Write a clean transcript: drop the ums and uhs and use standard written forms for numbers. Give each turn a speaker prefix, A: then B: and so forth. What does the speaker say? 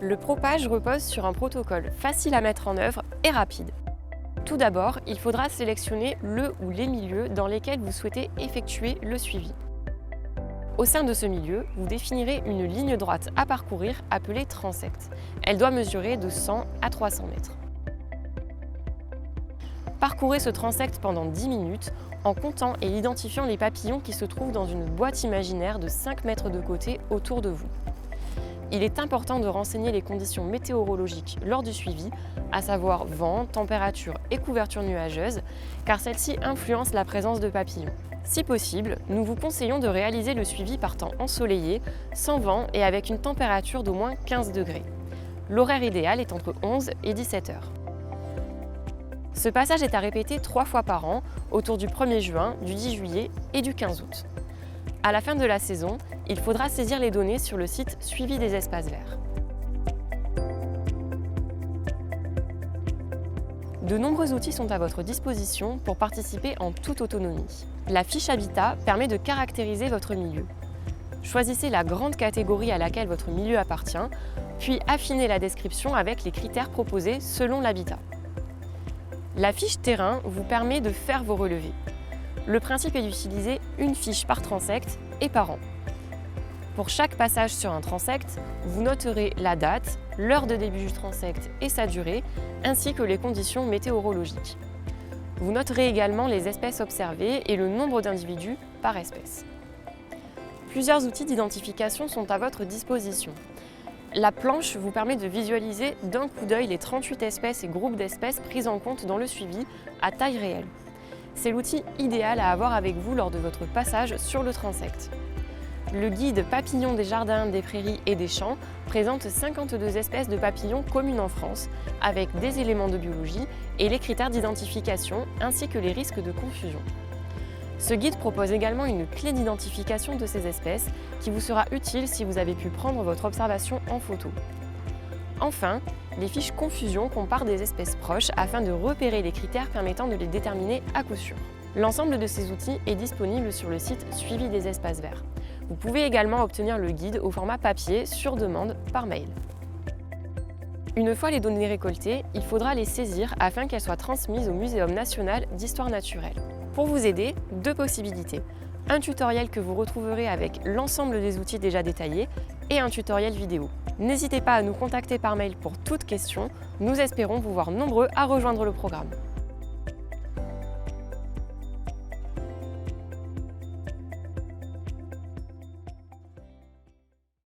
A: Le propage repose sur un protocole facile à mettre en œuvre et rapide. Tout d'abord, il faudra sélectionner le ou les milieux dans lesquels vous souhaitez effectuer le suivi. Au sein de ce milieu, vous définirez une ligne droite à parcourir appelée transect. Elle doit mesurer de 100 à 300 mètres. Parcourez ce transect pendant 10 minutes en comptant et identifiant les papillons qui se trouvent dans une boîte imaginaire de 5 mètres de côté autour de vous. Il est important de renseigner les conditions météorologiques lors du suivi, à savoir vent, température et couverture nuageuse, car celles-ci influencent la présence de papillons. Si possible, nous vous conseillons de réaliser le suivi par temps ensoleillé, sans vent et avec une température d'au moins 15 degrés. L'horaire idéal est entre 11 et 17 heures. Ce passage est à répéter 3 fois par an, autour du 1er juin, du 10 juillet et du 15 août. À la fin de la saison, il faudra saisir les données sur le site Suivi des espaces verts. De nombreux outils sont à votre disposition pour participer en toute autonomie. La fiche Habitat permet de caractériser votre milieu. Choisissez la grande catégorie à laquelle votre milieu appartient, puis affinez la description avec les critères proposés selon l'habitat. La fiche Terrain vous permet de faire vos relevés. Le principe est d'utiliser une fiche par transect et par an. Pour chaque passage sur un transect, vous noterez la date, l'heure de début du transect et sa durée, ainsi que les conditions météorologiques. Vous noterez également les espèces observées et le nombre d'individus par espèce. Plusieurs outils d'identification sont à votre disposition. La planche vous permet de visualiser d'un coup d'œil les 38 espèces et groupes d'espèces prises en compte dans le suivi à taille réelle. C'est l'outil idéal à avoir avec vous lors de votre passage sur le transect. Le guide Papillons des jardins, des prairies et des champs présente 52 espèces de papillons communes en France, avec des éléments de biologie et les critères d'identification ainsi que les risques de confusion. Ce guide propose également une clé d'identification de ces espèces qui vous sera utile si vous avez pu prendre votre observation en photo. Enfin, les fiches confusion comparent des espèces proches afin de repérer les critères permettant de les déterminer à coup sûr. L'ensemble de ces outils est disponible sur le site Suivi des espaces verts. Vous pouvez également obtenir le guide au format papier sur demande par mail. Une fois les données récoltées, il faudra les saisir afin qu'elles soient transmises au Muséum national d'histoire naturelle. Pour vous aider, 2 possibilités. Un tutoriel que vous retrouverez avec l'ensemble des outils déjà détaillés et un tutoriel vidéo. N'hésitez pas à nous contacter par mail pour toute question. Nous espérons vous voir nombreux à rejoindre le programme.